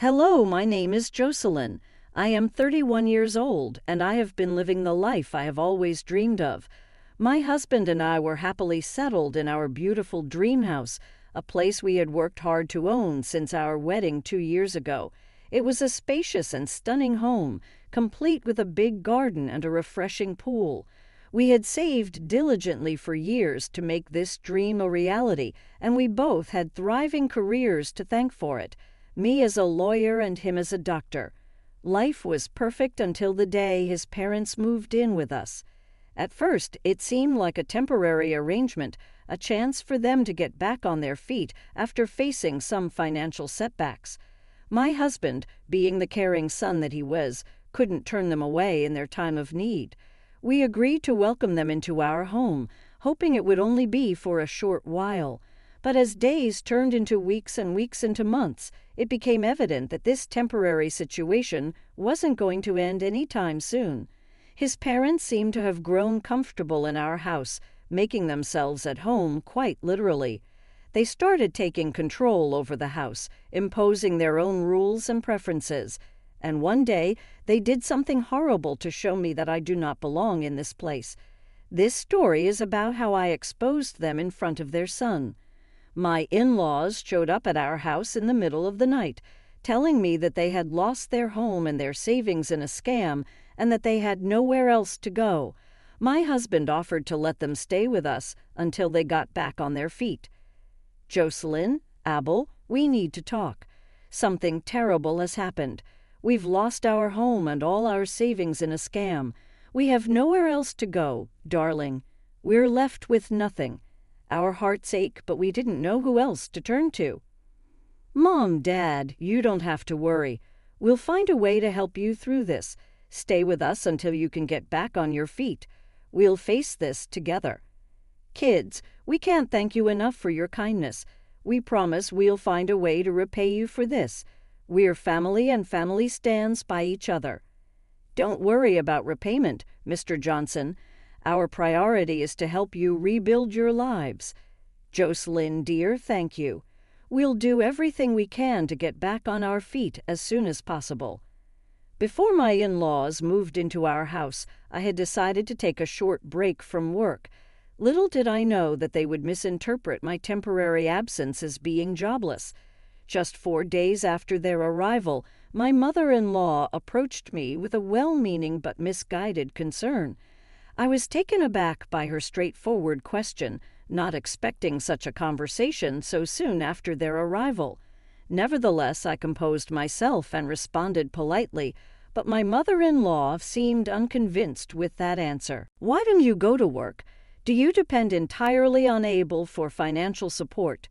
Hello, my name is Jocelyn. I am 31 years old, and I have been living the life I have always dreamed of. My husband and I were happily settled in our beautiful dream house, a place we had worked hard to own since our wedding 2 years ago. It was a spacious and stunning home, complete with a big garden and a refreshing pool. We had saved diligently for years to make this dream a reality, and we both had thriving careers to thank for it. Me as a lawyer and him as a doctor. Life was perfect until the day his parents moved in with us. At first, it seemed like a temporary arrangement, a chance for them to get back on their feet after facing some financial setbacks. My husband, being the caring son that he was, couldn't turn them away in their time of need. We agreed to welcome them into our home, hoping it would only be for a short while. But as days turned into weeks and weeks into months, it became evident that this temporary situation wasn't going to end any time soon. His parents seemed to have grown comfortable in our house, making themselves at home quite literally. They started taking control over the house, imposing their own rules and preferences. And one day, they did something horrible to show me that I do not belong in this place. This story is about how I exposed them in front of their son. My in-laws showed up at our house in the middle of the night, telling me that they had lost their home and their savings in a scam and that they had nowhere else to go. My husband offered to let them stay with us until they got back on their feet. Jocelyn, Abel, we need to talk. Something terrible has happened. We've lost our home and all our savings in a scam. We have nowhere else to go, darling. We're left with nothing. Our hearts ache, but we didn't know who else to turn to. Mom, Dad, you don't have to worry. We'll find a way to help you through this. Stay with us until you can get back on your feet. We'll face this together. Kids, we can't thank you enough for your kindness. We promise we'll find a way to repay you for this. We're family and family stands by each other. Don't worry about repayment, Mr. Johnson. Our priority is to help you rebuild your lives. Jocelyn, dear, thank you. We'll do everything we can to get back on our feet as soon as possible. Before my in-laws moved into our house, I had decided to take a short break from work. Little did I know that they would misinterpret my temporary absence as being jobless. Just 4 days after their arrival, my mother-in-law approached me with a well-meaning but misguided concern. I was taken aback by her straightforward question, not expecting such a conversation so soon after their arrival. Nevertheless, I composed myself and responded politely, but my mother-in-law seemed unconvinced with that answer. Why don't you go to work? Do you depend entirely on Abel for financial support?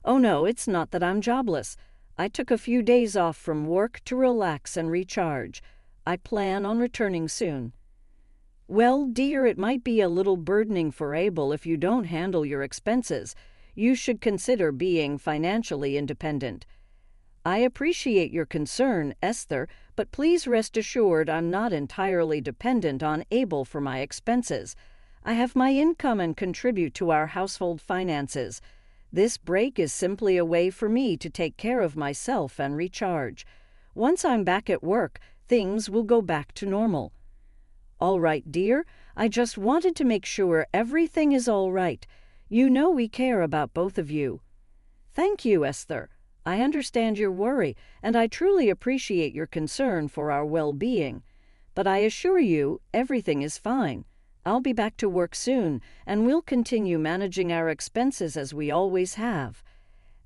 Oh no, it's not that I'm jobless. I took a few days off from work to relax and recharge. I plan on returning soon. Well, dear, it might be a little burdening for Abel if you don't handle your expenses. You should consider being financially independent. I appreciate your concern, Esther, but please rest assured I'm not entirely dependent on Abel for my expenses. I have my income and contribute to our household finances. This break is simply a way for me to take care of myself and recharge. Once I'm back at work, things will go back to normal. All right, dear, I just wanted to make sure everything is all right. You know we care about both of you. Thank you, Esther. I understand your worry, and I truly appreciate your concern for our well-being. But I assure you, everything is fine. I'll be back to work soon, and we'll continue managing our expenses as we always have.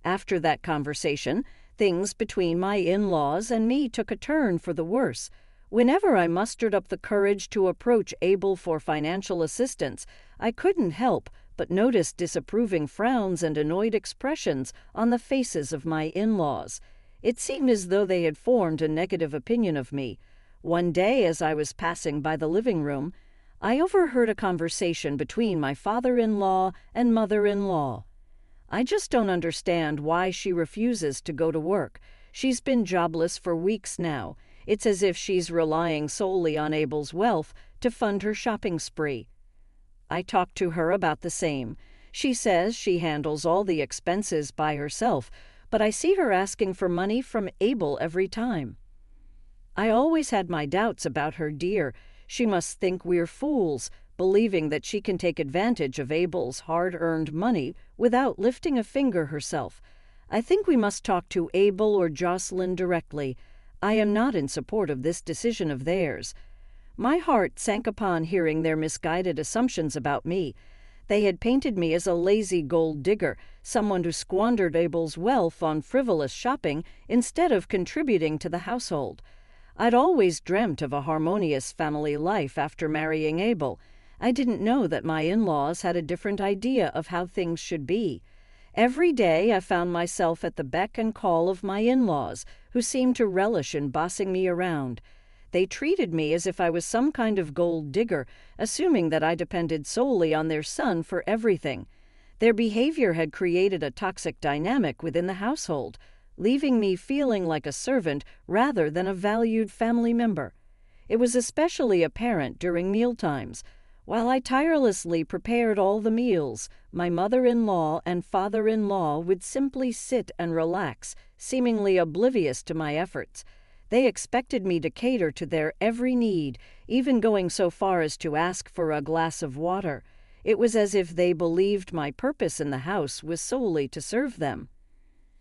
After that conversation, things between my in-laws and me took a turn for the worse. Whenever I mustered up the courage to approach Abel for financial assistance, I couldn't help but notice disapproving frowns and annoyed expressions on the faces of my in-laws. It seemed as though they had formed a negative opinion of me. One day, as I was passing by the living room, I overheard a conversation between my father-in-law and mother-in-law. I just don't understand why she refuses to go to work. She's been jobless for weeks now. It's as if she's relying solely on Abel's wealth to fund her shopping spree. I talked to her about the same. She says she handles all the expenses by herself, but I see her asking for money from Abel every time. I always had my doubts about her, dear. She must think we're fools, believing that she can take advantage of Abel's hard-earned money without lifting a finger herself. I think we must talk to Abel or Jocelyn directly. I am not in support of this decision of theirs. My heart sank upon hearing their misguided assumptions about me. They had painted me as a lazy gold digger, someone who squandered Abel's wealth on frivolous shopping instead of contributing to the household. I'd always dreamt of a harmonious family life after marrying Abel. I didn't know that my in-laws had a different idea of how things should be. Every day I found myself at the beck and call of my in-laws, who seemed to relish in bossing me around. They treated me as if I was some kind of gold digger, assuming that I depended solely on their son for everything. Their behavior had created a toxic dynamic within the household, leaving me feeling like a servant rather than a valued family member. It was especially apparent during mealtimes. While I tirelessly prepared all the meals, my mother-in-law and father-in-law would simply sit and relax, seemingly oblivious to my efforts. They expected me to cater to their every need, even going so far as to ask for a glass of water. It was as if they believed my purpose in the house was solely to serve them.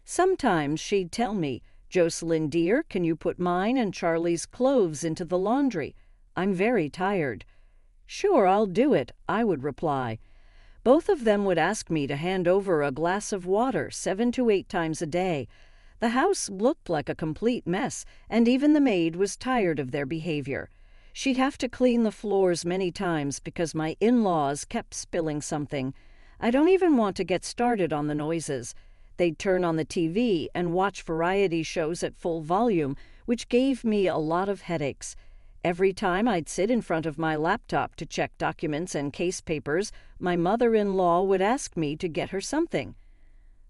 Sometimes she'd tell me, "Jocelyn, dear, can you put mine and Charlie's clothes into the laundry? I'm very tired." "Sure, I'll do it," I would reply. Both of them would ask me to hand over a glass of water 7 to 8 times a day. The house looked like a complete mess, and even the maid was tired of their behavior. She'd have to clean the floors many times because my in-laws kept spilling something. I don't even want to get started on the noises. They'd turn on the TV and watch variety shows at full volume, which gave me a lot of headaches. Every time I'd sit in front of my laptop to check documents and case papers, my mother-in-law would ask me to get her something.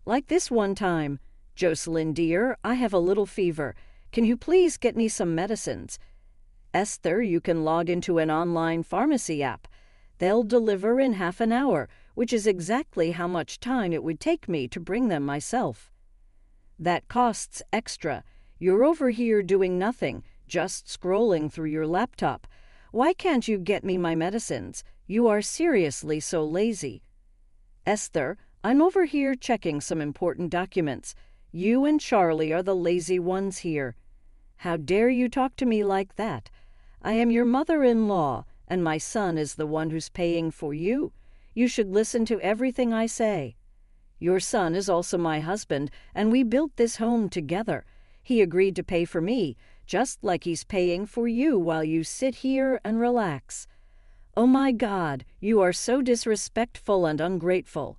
Like this one time, "Jocelyn, dear, I have a little fever. Can you please get me some medicines?" "Esther, you can log into an online pharmacy app. They'll deliver in half an hour, which is exactly how much time it would take me to bring them myself." "That costs extra. You're over here doing nothing, just scrolling through your laptop. Why can't you get me my medicines? You are seriously so lazy." "Esther, I'm over here checking some important documents. You and Charlie are the lazy ones here." "How dare you talk to me like that? I am your mother-in-law, and my son is the one who's paying for you. You should listen to everything I say." "Your son is also my husband, and we built this home together. He agreed to pay for me, just like he's paying for you while you sit here and relax." "Oh my God, you are so disrespectful and ungrateful."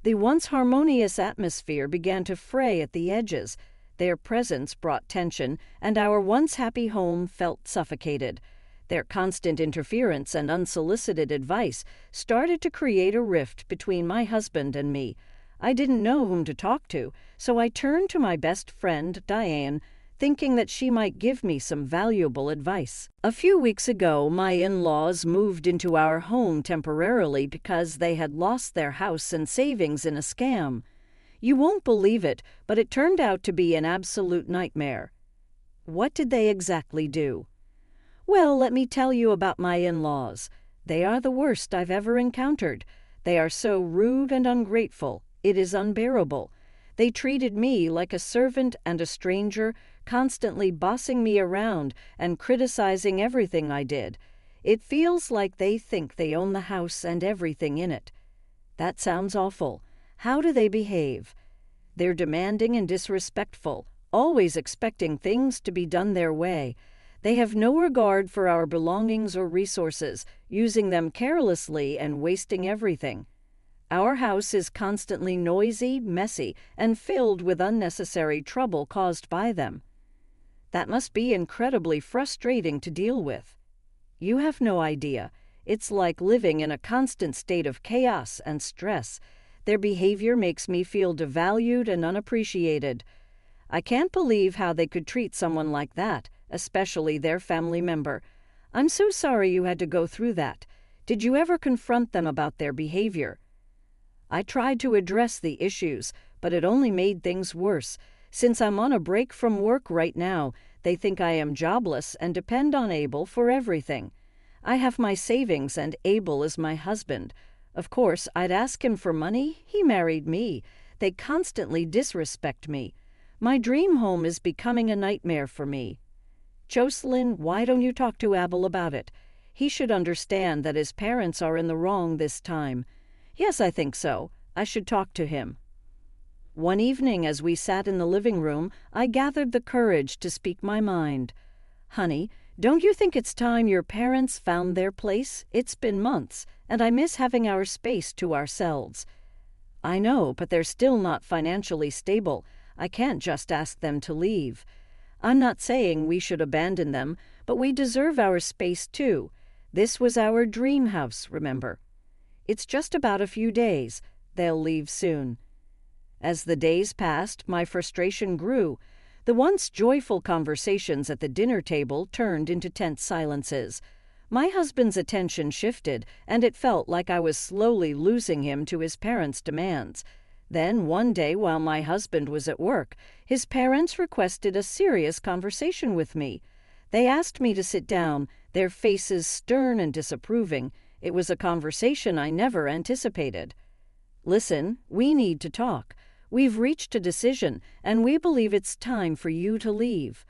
The once harmonious atmosphere began to fray at the edges. Their presence brought tension, and our once happy home felt suffocated. Their constant interference and unsolicited advice started to create a rift between my husband and me. I didn't know whom to talk to, so I turned to my best friend, Diane, thinking that she might give me some valuable advice. A few weeks ago, my in-laws moved into our home temporarily because they had lost their house and savings in a scam. You won't believe it, but it turned out to be an absolute nightmare. What did they exactly do? Well, let me tell you about my in-laws. They are the worst I've ever encountered. They are so rude and ungrateful. It is unbearable. They treated me like a servant and a stranger, constantly bossing me around and criticizing everything I did. It feels like they think they own the house and everything in it. That sounds awful. How do they behave? They're demanding and disrespectful, always expecting things to be done their way. They have no regard for our belongings or resources, using them carelessly and wasting everything. Our house is constantly noisy, messy, and filled with unnecessary trouble caused by them. That must be incredibly frustrating to deal with. You have no idea. It's like living in a constant state of chaos and stress. Their behavior makes me feel devalued and unappreciated. I can't believe how they could treat someone like that, especially their family member. I'm so sorry you had to go through that. Did you ever confront them about their behavior? I tried to address the issues, but it only made things worse. Since I'm on a break from work right now, they think I am jobless and depend on Abel for everything. I have my savings and Abel is my husband. Of course, I'd ask him for money. He married me. They constantly disrespect me. My dream home is becoming a nightmare for me. Jocelyn, why don't you talk to Abel about it? He should understand that his parents are in the wrong this time. Yes, I think so. I should talk to him. One evening, as we sat in the living room, I gathered the courage to speak my mind. Honey, don't you think it's time your parents found their place? It's been months, and I miss having our space to ourselves. I know, but they're still not financially stable. I can't just ask them to leave. I'm not saying we should abandon them, but we deserve our space too. This was our dream house, remember? It's just about a few days. They'll leave soon. As the days passed, my frustration grew. The once joyful conversations at the dinner table turned into tense silences. My husband's attention shifted, and it felt like I was slowly losing him to his parents' demands. Then, one day while my husband was at work, his parents requested a serious conversation with me. They asked me to sit down, their faces stern and disapproving. It was a conversation I never anticipated. Listen, we need to talk. We've reached a decision, and we believe it's time for you to leave.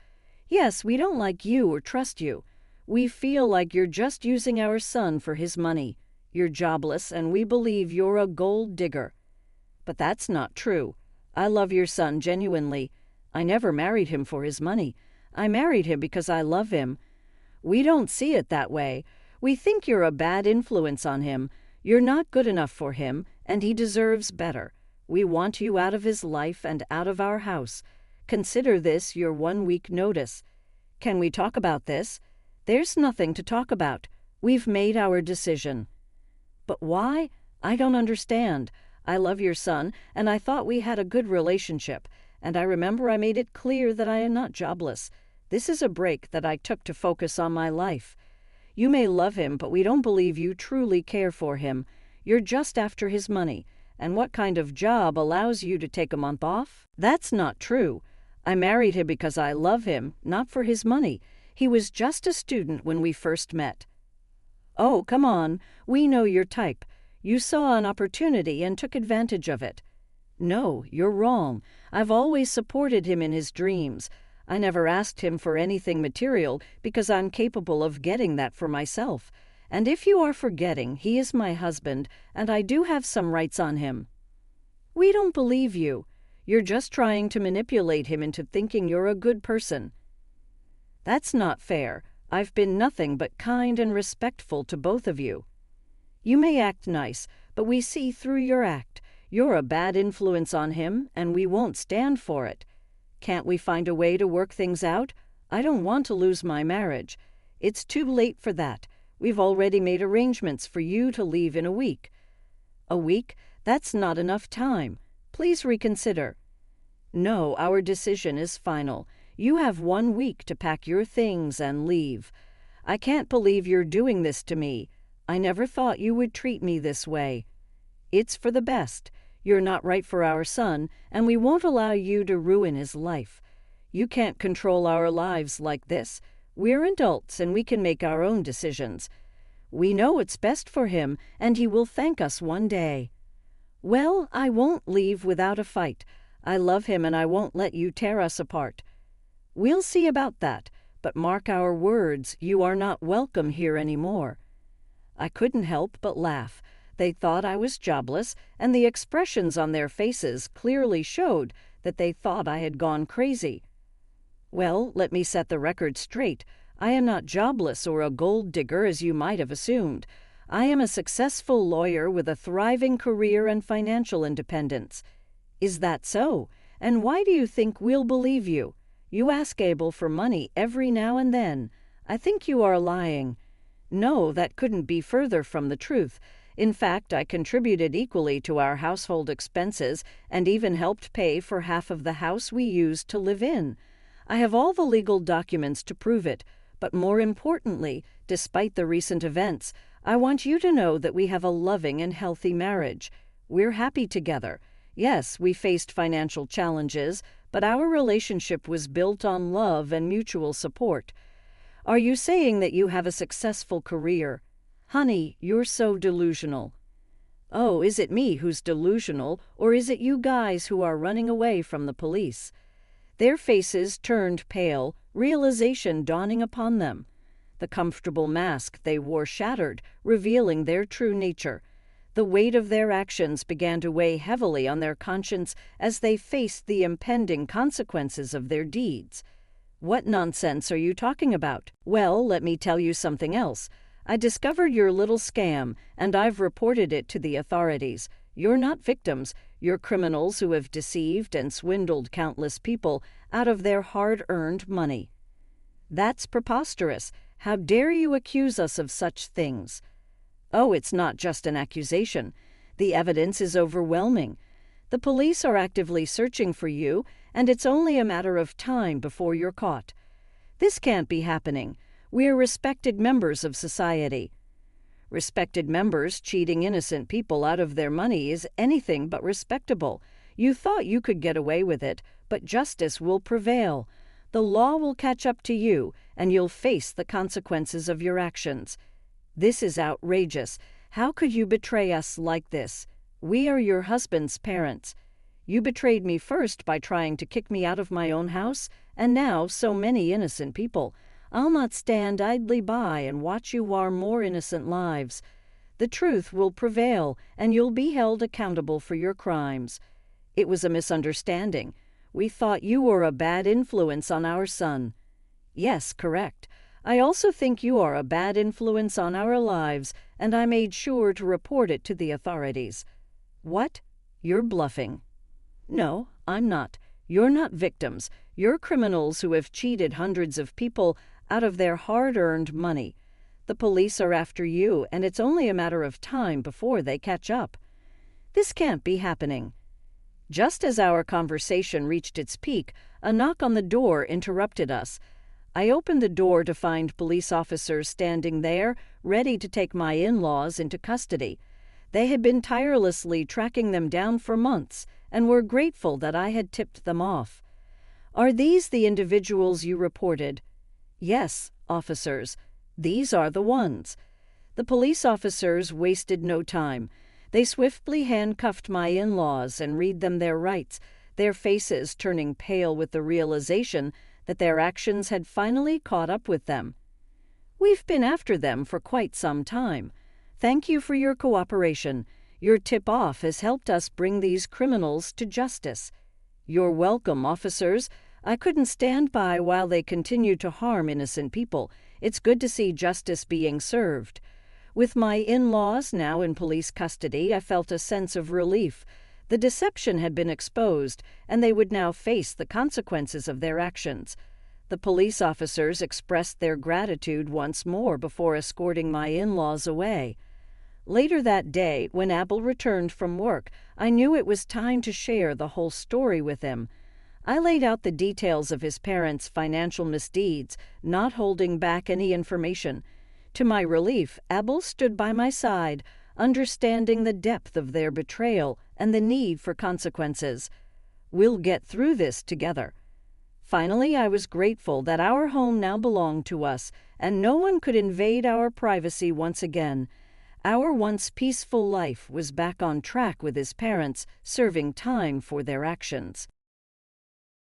Yes, we don't like you or trust you. We feel like you're just using our son for his money. You're jobless, and we believe you're a gold digger. But that's not true. I love your son genuinely. I never married him for his money. I married him because I love him. We don't see it that way. We think you're a bad influence on him. You're not good enough for him, and he deserves better. We want you out of his life and out of our house. Consider this your 1-week notice. Can we talk about this? There's nothing to talk about. We've made our decision. But why? I don't understand. I love your son, and I thought we had a good relationship, and I remember I made it clear that I am not jobless. This is a break that I took to focus on my life. You may love him, but we don't believe you truly care for him. You're just after his money. And what kind of job allows you to take a month off? That's not true. I married him because I love him, not for his money. He was just a student when we first met. Oh, come on. We know your type. You saw an opportunity and took advantage of it. No, you're wrong. I've always supported him in his dreams. I never asked him for anything material because I'm capable of getting that for myself. And if you are forgetting, he is my husband, and I do have some rights on him. We don't believe you. You're just trying to manipulate him into thinking you're a good person. That's not fair. I've been nothing but kind and respectful to both of you. You may act nice, but we see through your act. You're a bad influence on him, and we won't stand for it. Can't we find a way to work things out? I don't want to lose my marriage. It's too late for that. We've already made arrangements for you to leave in a week. A week? That's not enough time. Please reconsider. No, our decision is final. You have 1 week to pack your things and leave. I can't believe you're doing this to me. I never thought you would treat me this way. It's for the best. You're not right for our son, and we won't allow you to ruin his life. You can't control our lives like this. We're adults, and we can make our own decisions. We know what's best for him, and he will thank us one day. Well, I won't leave without a fight. I love him, and I won't let you tear us apart. We'll see about that, but mark our words, you are not welcome here anymore. I couldn't help but laugh. They thought I was jobless, and the expressions on their faces clearly showed that they thought I had gone crazy. Well, let me set the record straight. I am not jobless or a gold digger as you might have assumed. I am a successful lawyer with a thriving career and financial independence. Is that so? And why do you think we'll believe you? You ask Abel for money every now and then. I think you are lying. No, that couldn't be further from the truth. In fact, I contributed equally to our household expenses and even helped pay for half of the house we used to live in. I have all the legal documents to prove it, but more importantly, despite the recent events, I want you to know that we have a loving and healthy marriage. We're happy together. Yes, we faced financial challenges, but our relationship was built on love and mutual support. Are you saying that you have a successful career? Honey, you're so delusional. Oh, is it me who's delusional, or is it you guys who are running away from the police? Their faces turned pale, realization dawning upon them. The comfortable mask they wore shattered, revealing their true nature. The weight of their actions began to weigh heavily on their conscience as they faced the impending consequences of their deeds. What nonsense are you talking about? Well, let me tell you something else. I discovered your little scam, and I've reported it to the authorities. You're not victims. You're criminals who have deceived and swindled countless people out of their hard-earned money. That's preposterous. How dare you accuse us of such things? Oh, it's not just an accusation. The evidence is overwhelming. The police are actively searching for you, and it's only a matter of time before you're caught. This can't be happening. We're respected members of society. Respected members cheating innocent people out of their money is anything but respectable. You thought you could get away with it, but justice will prevail. The law will catch up to you, and you'll face the consequences of your actions. This is outrageous. How could you betray us like this? We are your husband's parents. You betrayed me first by trying to kick me out of my own house, and now so many innocent people. I'll not stand idly by and watch you harm more innocent lives. The truth will prevail, and you'll be held accountable for your crimes. It was a misunderstanding. We thought you were a bad influence on our son. Yes, correct. I also think you are a bad influence on our lives, and I made sure to report it to the authorities. What? You're bluffing. No, I'm not. You're not victims. You're criminals who have cheated hundreds of people out of their hard-earned money. The police are after you, and it's only a matter of time before they catch up. This can't be happening. Just as our conversation reached its peak, a knock on the door interrupted us. I opened the door to find police officers standing there, ready to take my in-laws into custody. They had been tirelessly tracking them down for months, and were grateful that I had tipped them off. Are these the individuals you reported? Yes, officers. These are the ones. The police officers wasted no time. They swiftly handcuffed my in-laws and read them their rights, their faces turning pale with the realization that their actions had finally caught up with them. We've been after them for quite some time. Thank you for your cooperation. Your tip-off has helped us bring these criminals to justice. You're welcome, officers. I couldn't stand by while they continued to harm innocent people. It's good to see justice being served. With my in-laws now in police custody, I felt a sense of relief. The deception had been exposed, and they would now face the consequences of their actions. The police officers expressed their gratitude once more before escorting my in-laws away. Later that day, when Abel returned from work, I knew it was time to share the whole story with him. I laid out the details of his parents' financial misdeeds, not holding back any information. To my relief, Abel stood by my side, understanding the depth of their betrayal and the need for consequences. We'll get through this together. Finally, I was grateful that our home now belonged to us, and no one could invade our privacy once again. Our once peaceful life was back on track with his parents, serving time for their actions.